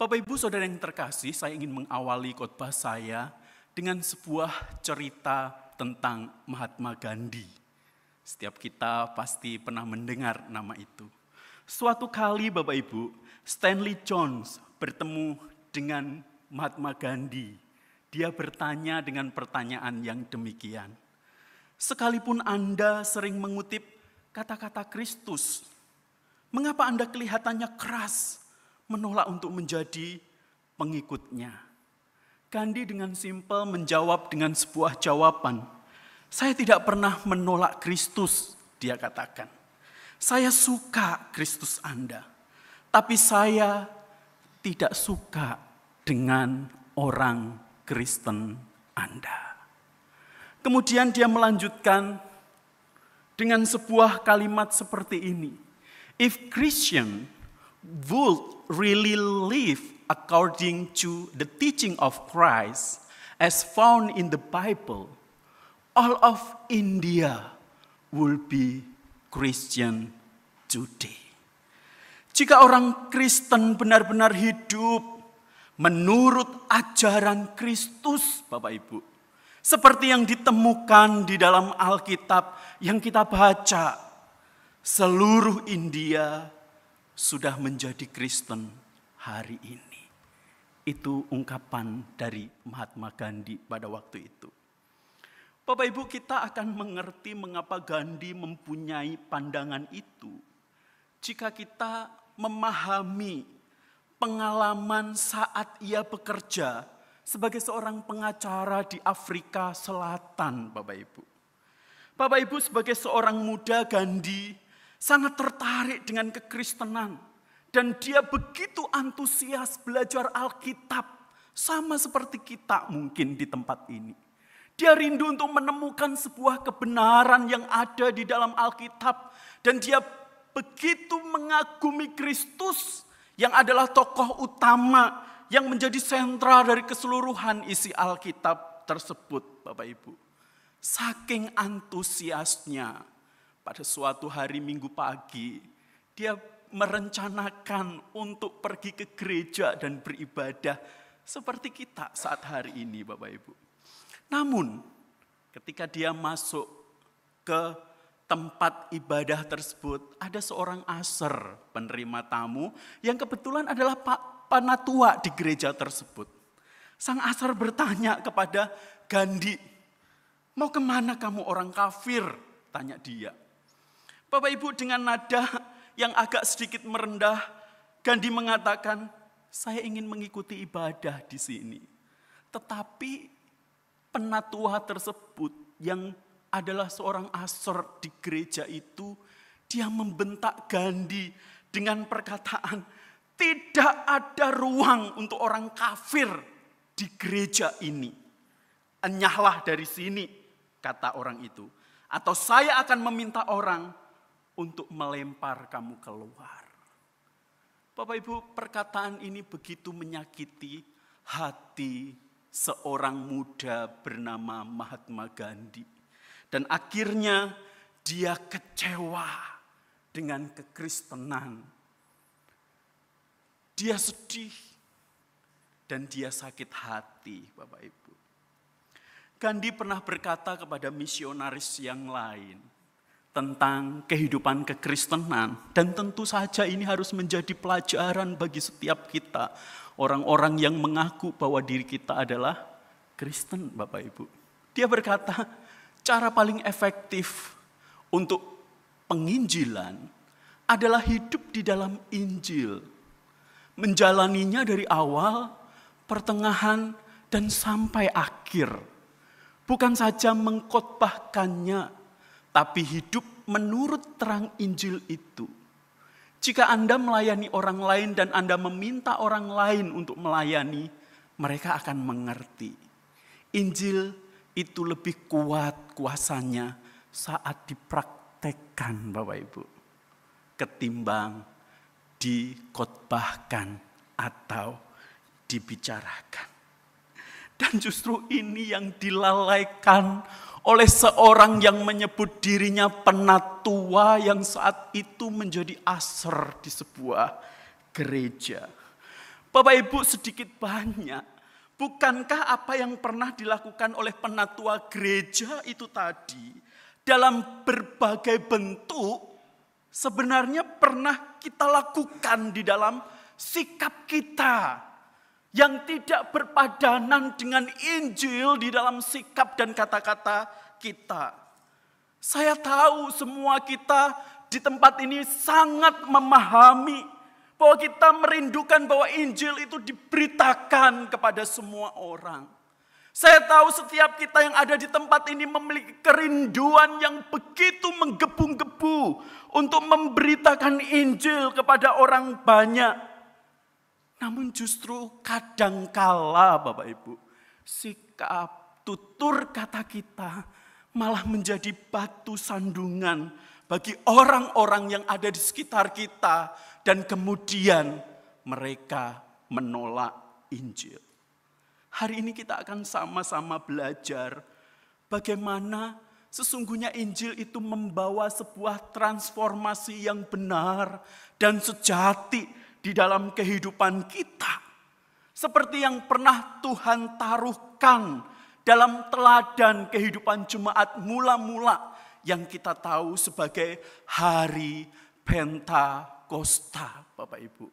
Bapak Ibu Saudara yang terkasih, saya ingin mengawali khotbah saya dengan sebuah cerita tentang Mahatma Gandhi. Setiap kita pasti pernah mendengar nama itu. Suatu kali Bapak Ibu, Stanley Jones bertemu dengan Mahatma Gandhi. Dia bertanya dengan pertanyaan yang demikian. Sekalipun Anda sering mengutip kata-kata Kristus, mengapa Anda kelihatannya keras menolak untuk menjadi pengikutnya? Gandhi dengan simpel menjawab dengan sebuah jawaban. Saya tidak pernah menolak Kristus, dia katakan. Saya suka Kristus Anda, tapi saya tidak suka dengan orang Kristen Anda. Kemudian dia melanjutkan dengan sebuah kalimat seperti ini. If Christian would really live according to the teaching of Christ as found in the Bible, all of India will be Christian today. Jika orang Kristen benar-benar hidup menurut ajaran Kristus, Bapak Ibu, seperti yang ditemukan di dalam Alkitab yang kita baca, seluruh India sudah menjadi Kristen hari ini. Itu ungkapan dari Mahatma Gandhi pada waktu itu. Bapak Ibu, kita akan mengerti mengapa Gandhi mempunyai pandangan itu jika kita memahami pengalaman saat ia bekerja sebagai seorang pengacara di Afrika Selatan, Bapak Ibu. Bapak Ibu, sebagai seorang muda, Gandhi sangat tertarik dengan kekristenan. Dan dia begitu antusias belajar Alkitab, sama seperti kita mungkin di tempat ini. Dia rindu untuk menemukan sebuah kebenaran yang ada di dalam Alkitab. Dan dia begitu mengagumi Kristus yang adalah tokoh utama yang menjadi sentra dari keseluruhan isi Alkitab tersebut, Bapak Ibu. Saking antusiasnya, pada suatu hari Minggu pagi, dia merencanakan untuk pergi ke gereja dan beribadah seperti kita saat hari ini, Bapak Ibu. Namun, ketika dia masuk ke tempat ibadah tersebut, ada seorang aser penerima tamu yang kebetulan adalah panatua di gereja tersebut. Sang aser bertanya kepada Gandhi, "Mau kemana kamu orang kafir?" tanya dia. Bapak Ibu, dengan nada yang agak sedikit merendah, Gandhi mengatakan, "Saya ingin mengikuti ibadah di sini." Tetapi penatua tersebut yang adalah seorang aser di gereja itu, dia membentak Gandhi dengan perkataan, "Tidak ada ruang untuk orang kafir di gereja ini. Enyahlah dari sini," kata orang itu. "Atau saya akan meminta orang untuk melempar kamu keluar." Bapak Ibu, perkataan ini begitu menyakiti hati seorang muda bernama Mahatma Gandhi. Dan akhirnya dia kecewa dengan kekristenan. Dia sedih dan dia sakit hati, Bapak Ibu. Gandhi pernah berkata kepada misionaris yang lain tentang kehidupan kekristenan, dan tentu saja ini harus menjadi pelajaran bagi setiap kita, orang-orang yang mengaku bahwa diri kita adalah Kristen, Bapak Ibu. Dia berkata, cara paling efektif untuk penginjilan adalah hidup di dalam Injil, menjalaninya dari awal, pertengahan, dan sampai akhir. Bukan saja mengkhotbahkannya, tapi hidup menurut terang Injil itu. Jika Anda melayani orang lain dan Anda meminta orang lain untuk melayani, mereka akan mengerti. Injil itu lebih kuat kuasanya saat dipraktekkan, Bapak Ibu, ketimbang dikhotbahkan atau dibicarakan. Dan justru ini yang dilalaikan oleh seorang yang menyebut dirinya penatua yang saat itu menjadi aser di sebuah gereja. Bapak Ibu, sedikit banyak, bukankah apa yang pernah dilakukan oleh penatua gereja itu tadi dalam berbagai bentuk sebenarnya pernah kita lakukan di dalam sikap kita yang tidak berpadanan dengan Injil di dalam sikap dan kata-kata kita. Saya tahu semua kita di tempat ini sangat memahami bahwa kita merindukan bahwa Injil itu diberitakan kepada semua orang. Saya tahu setiap kita yang ada di tempat ini memiliki kerinduan yang begitu menggebu-gebu untuk memberitakan Injil kepada orang banyak. Namun justru kadangkala Bapak Ibu, sikap tutur kata kita malah menjadi batu sandungan bagi orang-orang yang ada di sekitar kita dan kemudian mereka menolak Injil. Hari ini kita akan sama-sama belajar bagaimana sesungguhnya Injil itu membawa sebuah transformasi yang benar dan sejati di dalam kehidupan kita. Seperti yang pernah Tuhan taruhkan dalam teladan kehidupan jemaat mula-mula yang kita tahu sebagai hari Pentakosta, Bapak Ibu.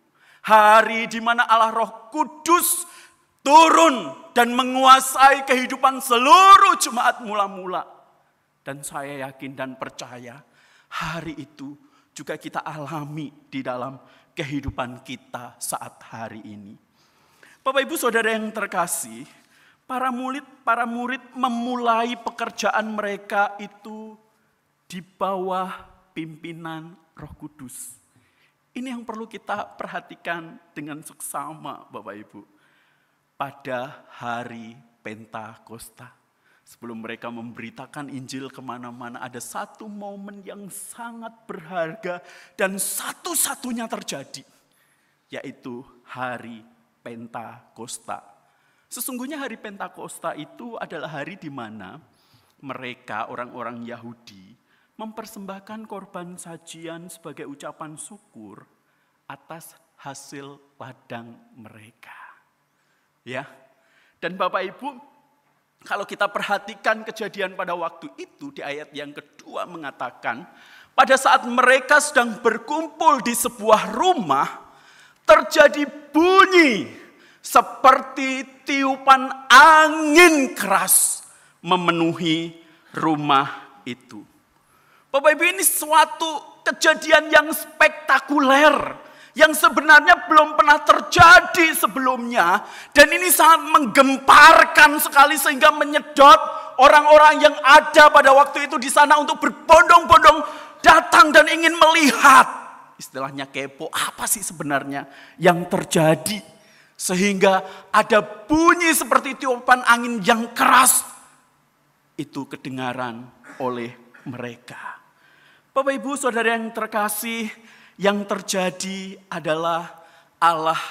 Hari di mana Allah Roh Kudus turun dan menguasai kehidupan seluruh jemaat mula-mula. Dan saya yakin dan percaya hari itu juga kita alami di dalam kehidupan kita saat hari ini. Bapak Ibu Saudara yang terkasih, para murid memulai pekerjaan mereka itu di bawah pimpinan Roh Kudus. Ini yang perlu kita perhatikan dengan seksama Bapak Ibu. Pada hari Pentakosta, sebelum mereka memberitakan Injil kemana-mana, ada satu momen yang sangat berharga dan satu-satunya terjadi, yaitu hari Pentakosta. Sesungguhnya hari Pentakosta itu adalah hari di mana mereka, orang-orang Yahudi, mempersembahkan korban sajian sebagai ucapan syukur atas hasil ladang mereka. Ya, dan Bapak Ibu, kalau kita perhatikan kejadian pada waktu itu di ayat yang kedua mengatakan, pada saat mereka sedang berkumpul di sebuah rumah, terjadi bunyi seperti tiupan angin keras memenuhi rumah itu. Bapak Ibu, ini suatu kejadian yang spektakuler, yang sebenarnya belum pernah terjadi sebelumnya. Dan ini sangat menggemparkan sekali sehingga menyedot orang-orang yang ada pada waktu itu di sana untuk berbondong-bondong datang dan ingin melihat. Istilahnya kepo, apa sih sebenarnya yang terjadi. Sehingga ada bunyi seperti tiupan angin yang keras. Itu kedengaran oleh mereka. Bapak Ibu Saudara yang terkasih, yang terjadi adalah Allah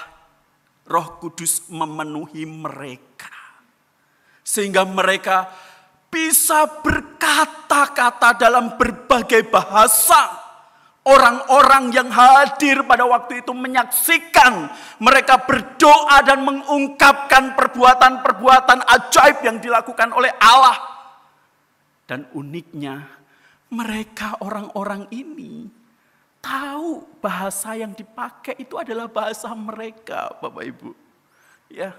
Roh Kudus memenuhi mereka. Sehingga mereka bisa berkata-kata dalam berbagai bahasa. Orang-orang yang hadir pada waktu itu menyaksikan mereka berdoa dan mengungkapkan perbuatan-perbuatan ajaib yang dilakukan oleh Allah. Dan uniknya mereka orang-orang ini tahu bahasa yang dipakai itu adalah bahasa mereka, Bapak Ibu. Ya.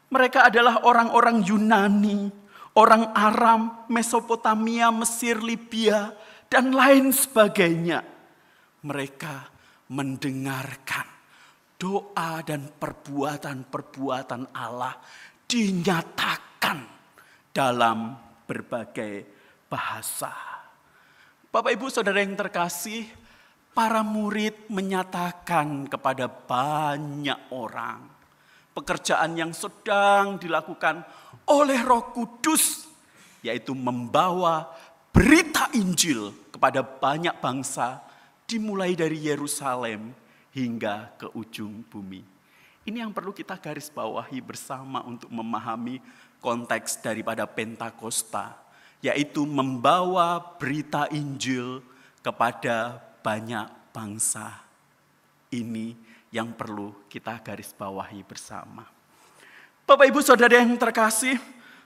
Mereka adalah orang-orang Yunani, orang Aram, Mesopotamia, Mesir, Libya, dan lain sebagainya. Mereka mendengarkan doa dan perbuatan-perbuatan Allah dinyatakan dalam berbagai bahasa. Bapak Ibu Saudara yang terkasih, para murid menyatakan kepada banyak orang pekerjaan yang sedang dilakukan oleh Roh Kudus, yaitu membawa berita Injil kepada banyak bangsa, dimulai dari Yerusalem hingga ke ujung bumi. Ini yang perlu kita garis bawahi bersama untuk memahami konteks daripada Pentakosta, yaitu membawa berita Injil kepada banyak bangsa. Ini yang perlu kita garis bawahi bersama. Bapak Ibu Saudara yang terkasih,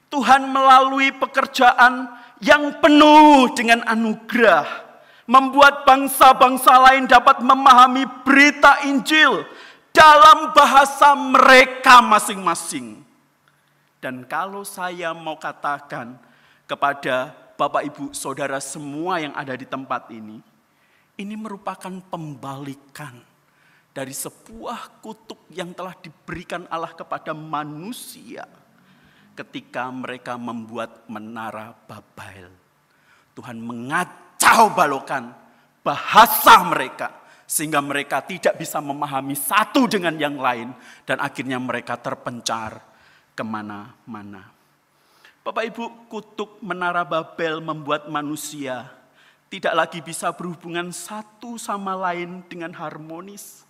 Tuhan melalui pekerjaan yang penuh dengan anugerah membuat bangsa-bangsa lain dapat memahami berita Injil dalam bahasa mereka masing-masing. Dan kalau saya mau katakan kepada Bapak Ibu Saudara semua yang ada di tempat ini merupakan pembalikan dari sebuah kutuk yang telah diberikan Allah kepada manusia ketika mereka membuat menara Babel. Tuhan mengacau balaukan bahasa mereka sehingga mereka tidak bisa memahami satu dengan yang lain dan akhirnya mereka terpencar kemana-mana. Bapak Ibu, kutuk menara Babel membuat manusia tidak lagi bisa berhubungan satu sama lain dengan harmonis.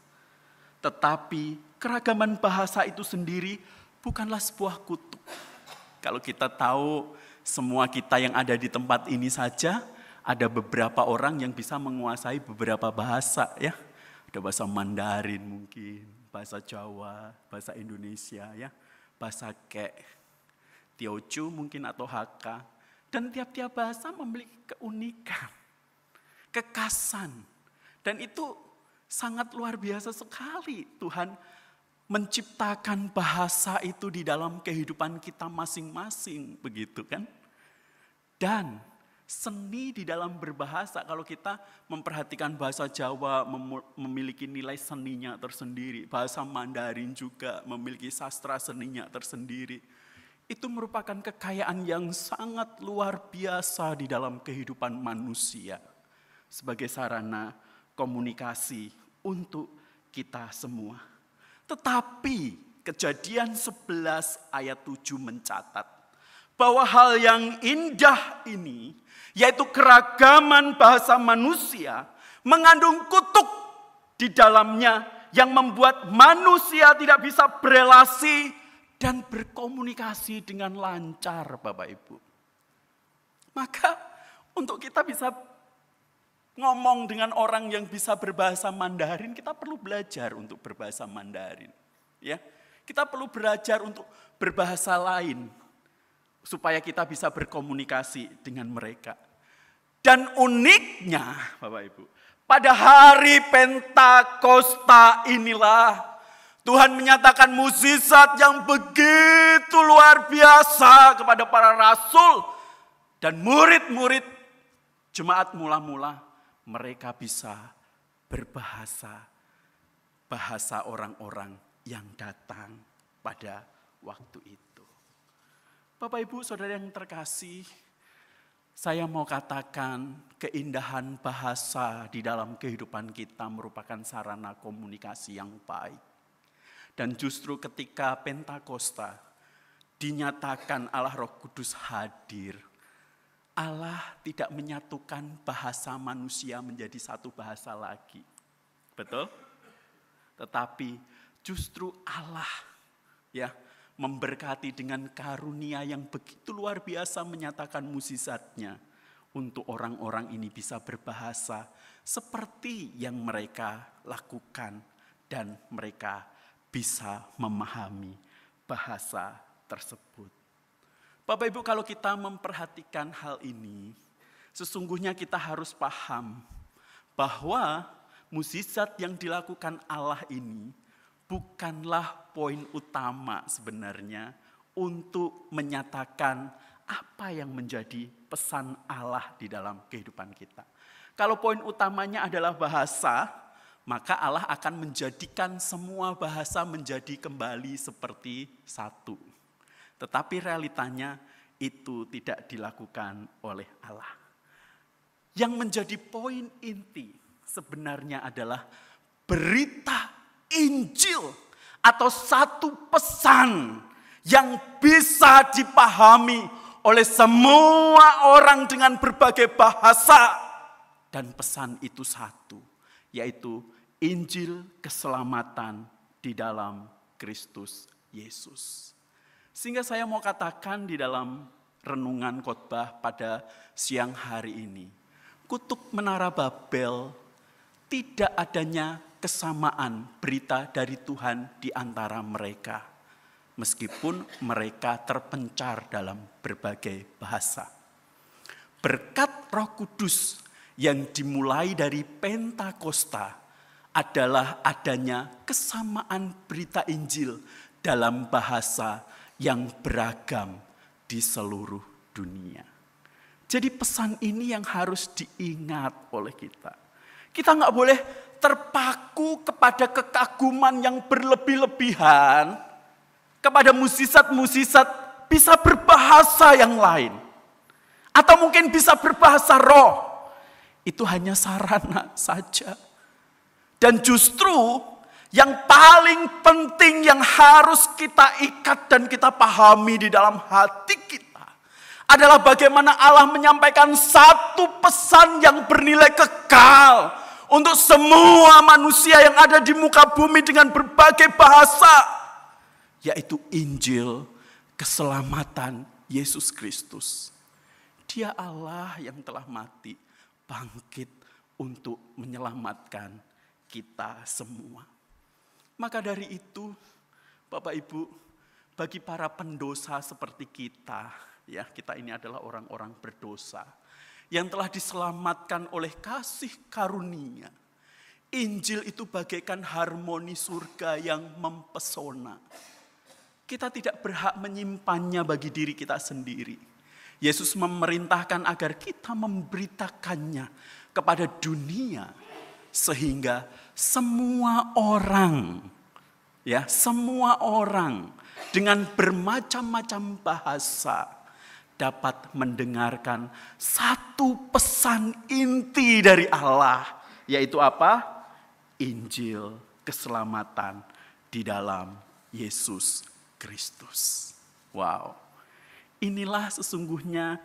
Tetapi keragaman bahasa itu sendiri bukanlah sebuah kutuk. Kalau kita tahu semua kita yang ada di tempat ini saja, ada beberapa orang yang bisa menguasai beberapa bahasa ya. Ada bahasa Mandarin mungkin, bahasa Jawa, bahasa Indonesia ya, bahasa Kek, Teochew mungkin atau Hakka. Dan tiap-tiap bahasa memiliki keunikan, kekhasan. Dan itu sangat luar biasa sekali Tuhan menciptakan bahasa itu di dalam kehidupan kita masing-masing, begitu kan? Dan seni di dalam berbahasa, kalau kita memperhatikan bahasa Jawa memiliki nilai seninya tersendiri, bahasa Mandarin juga memiliki sastra seninya tersendiri. Itu merupakan kekayaan yang sangat luar biasa di dalam kehidupan manusia sebagai sarana komunikasi untuk kita semua. Tetapi Kejadian 11 ayat 7 mencatat bahwa hal yang indah ini, yaitu keragaman bahasa manusia, mengandung kutuk di dalamnya yang membuat manusia tidak bisa berelasi dan berkomunikasi dengan lancar, Bapak Ibu. Maka untuk kita bisa ngomong dengan orang yang bisa berbahasa Mandarin, kita perlu belajar untuk berbahasa Mandarin. Ya, kita perlu belajar untuk berbahasa lain supaya kita bisa berkomunikasi dengan mereka. Dan uniknya, Bapak Ibu, pada hari Pentakosta inilah Tuhan menyatakan mukjizat yang begitu luar biasa kepada para rasul dan murid-murid jemaat mula-mula. Mereka bisa berbahasa, bahasa orang-orang yang datang pada waktu itu. Bapak Ibu Saudara yang terkasih, saya mau katakan keindahan bahasa di dalam kehidupan kita merupakan sarana komunikasi yang baik. Dan justru ketika Pentakosta dinyatakan Allah Roh Kudus hadir, Allah tidak menyatukan bahasa manusia menjadi satu bahasa lagi. Betul? Tetapi justru Allah ya memberkati dengan karunia yang begitu luar biasa menyatakan mukjizatnya untuk orang-orang ini bisa berbahasa seperti yang mereka lakukan dan mereka bisa memahami bahasa tersebut. Bapak Ibu, kalau kita memperhatikan hal ini, sesungguhnya kita harus paham bahwa mukjizat yang dilakukan Allah ini bukanlah poin utama sebenarnya untuk menyatakan apa yang menjadi pesan Allah di dalam kehidupan kita. Kalau poin utamanya adalah bahasa, maka Allah akan menjadikan semua bahasa menjadi kembali seperti satu. Tetapi realitanya itu tidak dilakukan oleh Allah. Yang menjadi poin inti sebenarnya adalah berita Injil atau satu pesan yang bisa dipahami oleh semua orang dengan berbagai bahasa. Dan pesan itu satu, yaitu Injil keselamatan di dalam Kristus Yesus. Sehingga saya mau katakan di dalam renungan khotbah pada siang hari ini, kutuk menara Babel tidak adanya kesamaan berita dari Tuhan di antara mereka, meskipun mereka terpencar dalam berbagai bahasa. Berkat Roh Kudus yang dimulai dari Pentakosta adalah adanya kesamaan berita Injil dalam bahasa yang beragam di seluruh dunia. Jadi pesan ini yang harus diingat oleh kita. Kita nggak boleh terpaku kepada kekaguman yang berlebih-lebihan, kepada musisat-musisat bisa berbahasa yang lain. Atau mungkin bisa berbahasa roh. Itu hanya sarana saja. Dan justru yang paling penting yang harus kita ikat dan kita pahami di dalam hati kita adalah bagaimana Allah menyampaikan satu pesan yang bernilai kekal untuk semua manusia yang ada di muka bumi dengan berbagai bahasa, yaitu Injil keselamatan Yesus Kristus. Dia Allah yang telah mati, bangkit untuk menyelamatkan kita semua. Maka dari itu, Bapak Ibu, bagi para pendosa seperti kita, ya, kita ini adalah orang-orang berdosa yang telah diselamatkan oleh kasih karunia. Injil itu bagaikan harmoni surga yang mempesona. Kita tidak berhak menyimpannya bagi diri kita sendiri. Yesus memerintahkan agar kita memberitakannya kepada dunia sehingga semua orang dengan bermacam-macam bahasa dapat mendengarkan satu pesan inti dari Allah, yaitu apa? Injil keselamatan di dalam Yesus Kristus. Wow. Inilah sesungguhnya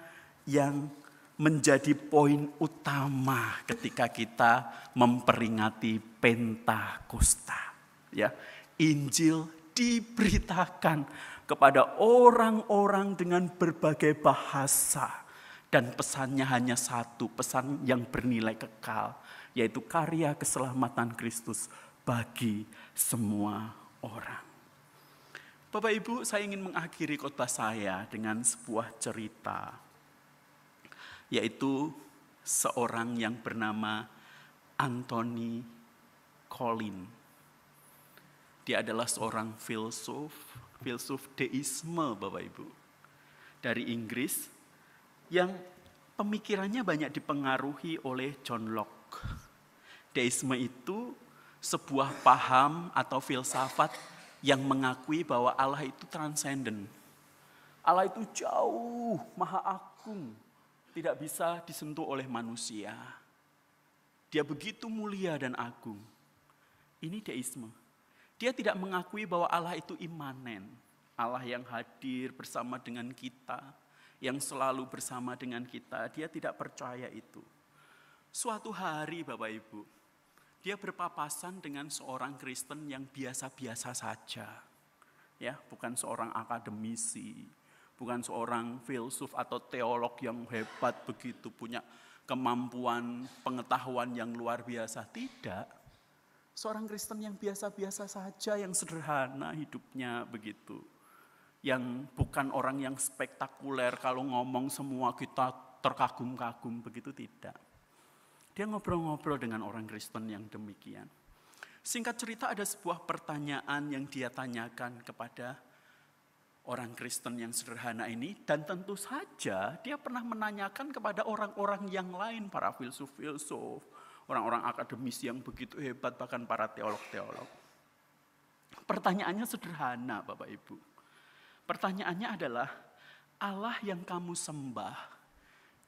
yang menjadi poin utama ketika kita memperingati Pentakosta. Ya, Injil diberitakan kepada orang-orang dengan berbagai bahasa. Dan pesannya hanya satu, pesan yang bernilai kekal, yaitu karya keselamatan Kristus bagi semua orang. Bapak Ibu, saya ingin mengakhiri khotbah saya dengan sebuah cerita, yaitu seorang yang bernama Anthony Collins. Dia adalah seorang filsuf deisme, Bapak Ibu, dari Inggris, yang pemikirannya banyak dipengaruhi oleh John Locke. Deisme itu sebuah paham atau filsafat yang mengakui bahwa Allah itu transenden. Allah itu jauh, maha agung, tidak bisa disentuh oleh manusia. Dia begitu mulia dan agung. Ini deisme. Dia tidak mengakui bahwa Allah itu imanen. Allah yang hadir bersama dengan kita, yang selalu bersama dengan kita. Dia tidak percaya itu. Suatu hari Bapak Ibu, dia berpapasan dengan seorang Kristen yang biasa-biasa saja. Ya, bukan seorang akademisi, bukan seorang filsuf atau teolog yang hebat begitu, punya kemampuan pengetahuan yang luar biasa. Tidak. Seorang Kristen yang biasa-biasa saja, yang sederhana hidupnya begitu. Yang bukan orang yang spektakuler, kalau ngomong semua kita terkagum-kagum, begitu tidak. Dia ngobrol-ngobrol dengan orang Kristen yang demikian. Singkat cerita ada sebuah pertanyaan yang dia tanyakan kepada orang Kristen yang sederhana ini. Dan tentu saja dia pernah menanyakan kepada orang-orang yang lain, para filsuf-filsuf, orang-orang akademisi yang begitu hebat, bahkan para teolog-teolog. Pertanyaannya sederhana, Bapak Ibu. Pertanyaannya adalah, Allah yang kamu sembah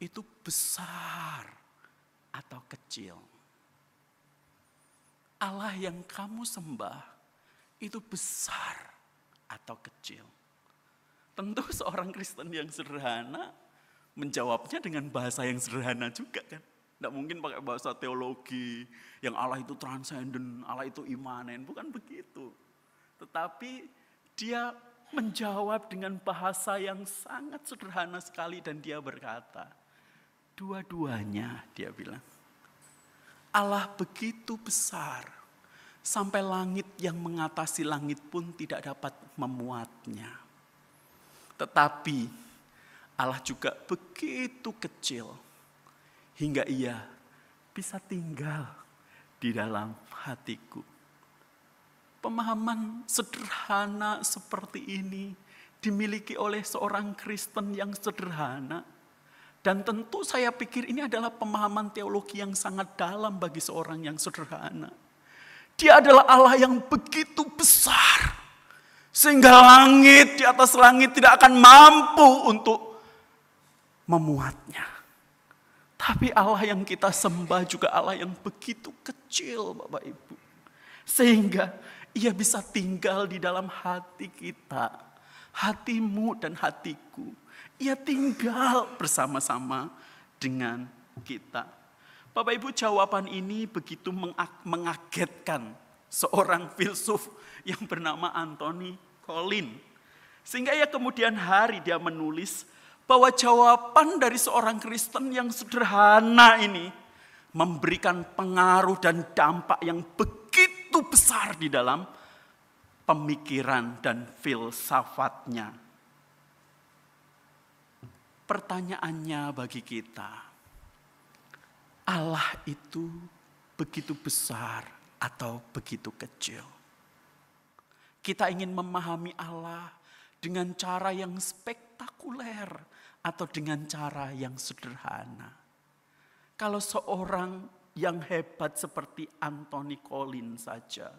itu besar atau kecil? Allah yang kamu sembah itu besar atau kecil? Tentu seorang Kristen yang sederhana menjawabnya dengan bahasa yang sederhana juga kan. Tidak mungkin pakai bahasa teologi yang Allah itu transenden, Allah itu imanen, bukan begitu. Tetapi dia menjawab dengan bahasa yang sangat sederhana sekali dan dia berkata, dua-duanya, dia bilang, Allah begitu besar, Sampai langit yang mengatasi langit pun tidak dapat memuatnya. Tetapi Allah juga begitu kecil hingga ia bisa tinggal di dalam hatiku. Pemahaman sederhana seperti ini dimiliki oleh seorang Kristen yang sederhana. Dan tentu saya pikir ini adalah pemahaman teologi yang sangat dalam bagi seorang yang sederhana. Dia adalah Allah yang begitu besar, sehingga langit di atas langit tidak akan mampu untuk memuatnya. Tapi Allah yang kita sembah juga Allah yang begitu kecil, Bapak Ibu. Sehingga ia bisa tinggal di dalam hati kita, hatimu dan hatiku. Ia tinggal bersama-sama dengan kita. Bapak Ibu, jawaban ini begitu mengagetkan seorang filsuf yang bernama Anthony Collins. Sehingga ia kemudian hari dia menulis bahwa jawaban dari seorang Kristen yang sederhana ini memberikan pengaruh dan dampak yang begitu besar di dalam pemikiran dan filsafatnya. Pertanyaannya bagi kita, Allah itu begitu besar atau begitu kecil? Kita ingin memahami Allah dengan cara yang spektakuler atau dengan cara yang sederhana. Kalau seorang yang hebat seperti Anthony Collins saja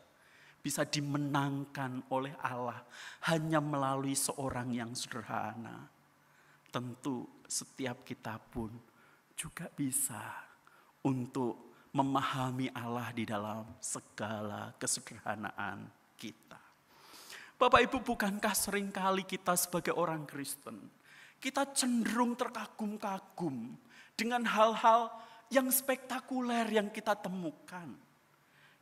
bisa dimenangkan oleh Allah hanya melalui seorang yang sederhana, tentu setiap kita pun juga bisa untuk memahami Allah di dalam segala kesederhanaan kita. Bapak Ibu, bukankah seringkali kita sebagai orang Kristen, kita cenderung terkagum-kagum dengan hal-hal yang spektakuler yang kita temukan.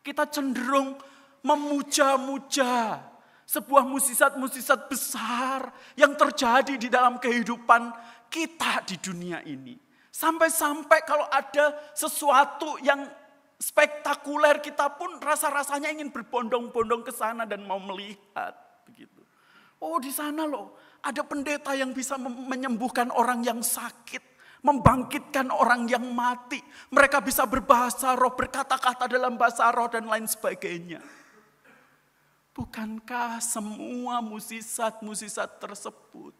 Kita cenderung memuja-muja sebuah mukjizat-mukjizat besar yang terjadi di dalam kehidupan kita di dunia ini. Sampai-sampai kalau ada sesuatu yang spektakuler, kita pun rasa-rasanya ingin berbondong-bondong ke sana dan mau melihat. Begitu. Oh, di sana loh ada pendeta yang bisa menyembuhkan orang yang sakit, membangkitkan orang yang mati. Mereka bisa berbahasa roh, berkata-kata dalam bahasa roh dan lain sebagainya. Bukankah semua mukjizat-mukjizat tersebut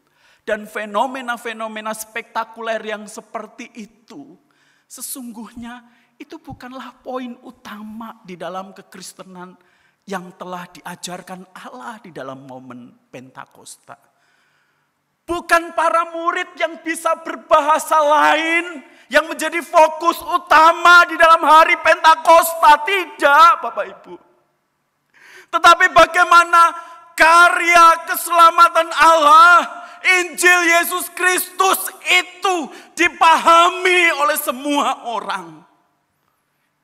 dan fenomena-fenomena spektakuler yang seperti itu, sesungguhnya itu bukanlah poin utama di dalam kekristenan yang telah diajarkan Allah di dalam momen Pentakosta. Bukan para murid yang bisa berbahasa lain yang menjadi fokus utama di dalam hari Pentakosta, tidak, Bapak Ibu. Tetapi bagaimana karya keselamatan Allah, Injil Yesus Kristus itu dipahami oleh semua orang.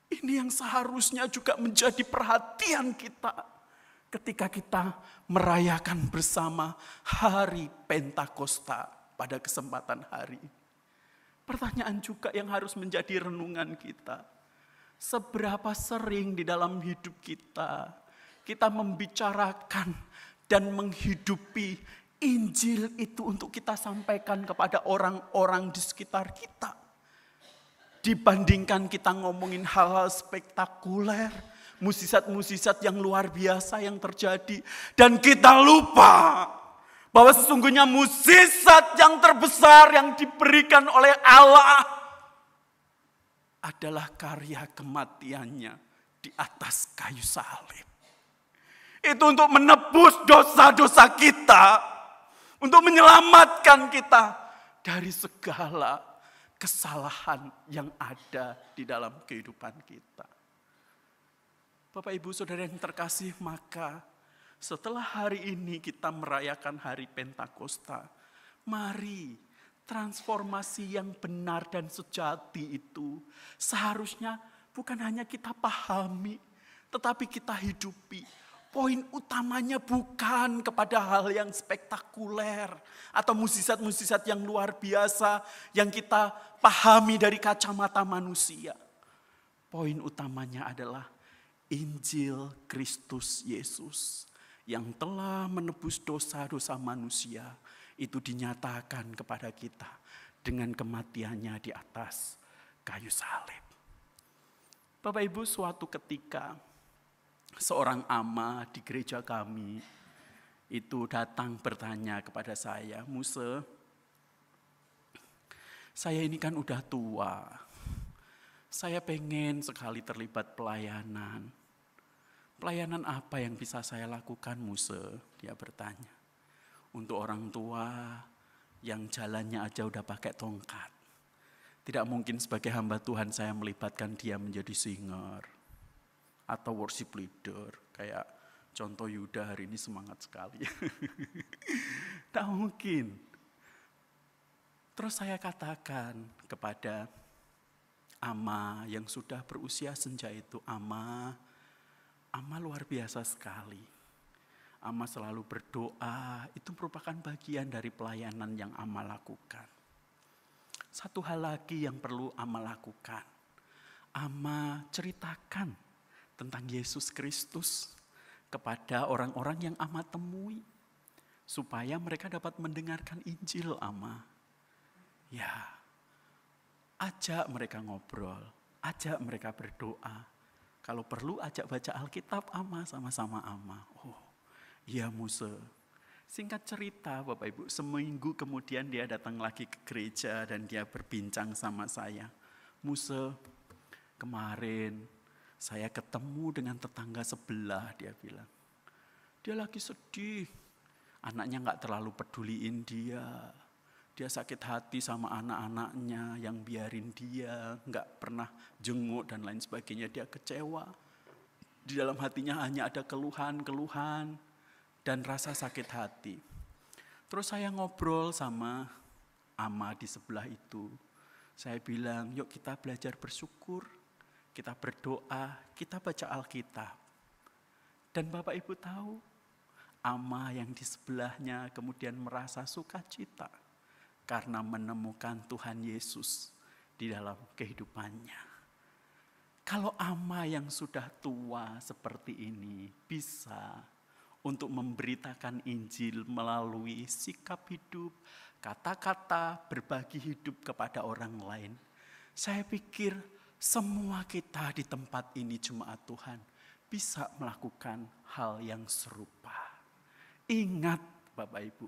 Ini yang seharusnya juga menjadi perhatian kita ketika kita merayakan bersama hari Pentakosta pada kesempatan hari. Pertanyaan juga yang harus menjadi renungan kita. Seberapa sering di dalam hidup kita membicarakan dan menghidupi Injil itu untuk kita sampaikan kepada orang-orang di sekitar kita. Dibandingkan kita ngomongin hal-hal spektakuler, mukjizat-mukjizat yang luar biasa yang terjadi. Dan kita lupa bahwa sesungguhnya mukjizat yang terbesar yang diberikan oleh Allah adalah karya kematiannya di atas kayu salib. Itu untuk menebus dosa-dosa kita. Untuk menyelamatkan kita dari segala kesalahan yang ada di dalam kehidupan kita. Bapak Ibu Saudara yang terkasih, maka setelah hari ini kita merayakan hari Pentakosta, mari transformasi yang benar dan sejati itu seharusnya bukan hanya kita pahami, tetapi kita hidupi. Poin utamanya bukan kepada hal yang spektakuler atau mukjizat-mukjizat yang luar biasa yang kita pahami dari kacamata manusia. Poin utamanya adalah Injil Kristus Yesus yang telah menebus dosa-dosa manusia itu dinyatakan kepada kita dengan kematiannya di atas kayu salib. Bapak Ibu, suatu ketika seorang ama di gereja kami itu datang bertanya kepada saya, "Muse, saya ini kan udah tua. Saya pengen sekali terlibat pelayanan. Pelayanan apa yang bisa saya lakukan, Muse?" Dia bertanya. Untuk orang tua yang jalannya aja udah pakai tongkat. Tidak mungkin sebagai hamba Tuhan saya melibatkan dia menjadi singer atau worship leader. Kayak contoh Yuda hari ini semangat sekali. Tak mungkin. Terus saya katakan kepada ama yang sudah berusia senja itu, Ama luar biasa sekali. Ama selalu berdoa, itu merupakan bagian dari pelayanan yang Ama lakukan. Satu hal lagi yang perlu Ama lakukan, Ama ceritakan tentang Yesus Kristus kepada orang-orang yang Ama temui, supaya mereka dapat mendengarkan Injil Ama. Ya, ajak mereka ngobrol, ajak mereka berdoa. Kalau perlu ajak baca Alkitab Ama, sama-sama Ama. Oh, iya Muse. Singkat cerita Bapak Ibu, seminggu kemudian dia datang lagi ke gereja dan dia berbincang sama saya. "Muse, kemarin saya ketemu dengan tetangga sebelah," dia bilang. "Dia lagi sedih, anaknya gak terlalu peduliin dia. Dia sakit hati sama anak-anaknya yang biarin dia, gak pernah jenguk dan lain sebagainya. Dia kecewa. Di dalam hatinya hanya ada keluhan dan rasa sakit hati." Terus saya ngobrol sama ama di sebelah itu. Saya bilang, "Yuk kita belajar bersyukur, kita berdoa, kita baca Alkitab." Dan Bapak Ibu tahu, ama yang di sebelahnya kemudian merasa sukacita karena menemukan Tuhan Yesus di dalam kehidupannya. Kalau ama yang sudah tua seperti ini bisa untuk memberitakan Injil melalui sikap hidup, kata-kata, berbagi hidup kepada orang lain, saya pikir semua kita di tempat ini jemaat Tuhan bisa melakukan hal yang serupa. Ingat Bapak Ibu,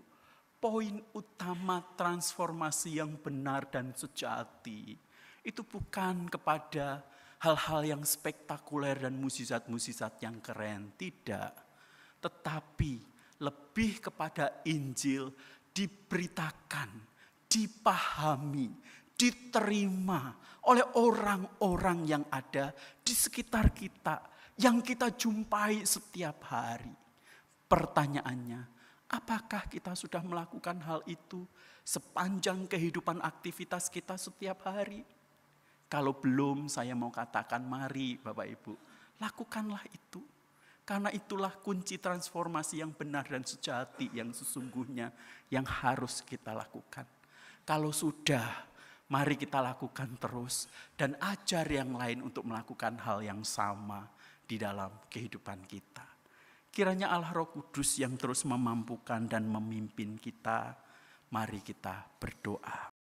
poin utama transformasi yang benar dan sejati itu bukan kepada hal-hal yang spektakuler dan mukjizat-mukjizat yang keren, tidak. Tetapi lebih kepada Injil diberitakan, dipahami, diterima oleh orang-orang yang ada di sekitar kita, yang kita jumpai setiap hari. Pertanyaannya, apakah kita sudah melakukan hal itu sepanjang kehidupan aktivitas kita setiap hari? Kalau belum, saya mau katakan, mari Bapak Ibu, lakukanlah itu. Karena itulah kunci transformasi yang benar dan sejati yang sesungguhnya yang harus kita lakukan. Kalau sudah, mari kita lakukan terus dan ajar yang lain untuk melakukan hal yang sama di dalam kehidupan kita. Kiranya Allah Roh Kudus yang terus memampukan dan memimpin kita, mari kita berdoa.